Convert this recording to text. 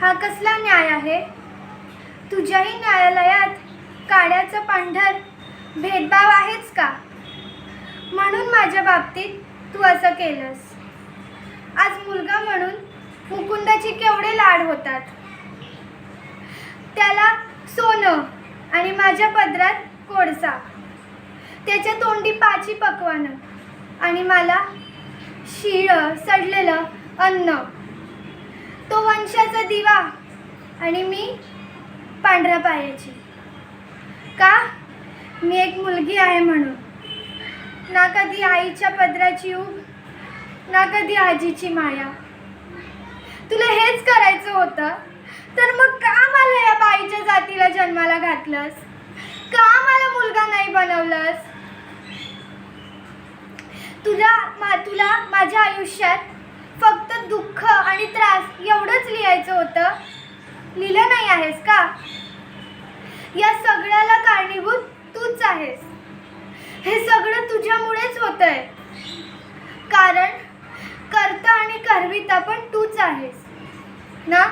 हा कसला न्याय आहे? तुझ्याही न्यायालयात काळ्याचं पांढर भेदभाव आहेच का? म्हणून माझ्या बाबतीत तू असं केलंस. आज मुलगा म्हणून मुकुंदाचे केवढे लाड होतात. त्याला सोनं आणि माझ्या पदरात कोळसा, त्याच्या तोंडी पाची पकवानं आणि मला शिळं सडलेलं अन्न. तो वंशाचा दिवा आणि मी पांढऱ्या पायाची. का? मी एक मुलगी आहे म्हणून. ना कधी आईच्या पदराची ऊब, ना कधी आजीची माया. तुला हेच करायचं होतं तर मग का मला या बाईच्या जातीला जन्माला घातलंस? का मला मुलगा नाही बनवलंस? तुला माझ्या आयुष्यात फक्त दुःख आणि त्रास एवढंच लिहायचं होतं. लिहिलं नाही आहेस का? या सगळ्याला कारणीभूत तूच आहेस. हे सगळं तुझ्यामुळेच होतंय. कारण कर्ता आणि करविता पण तूच आहेस ना?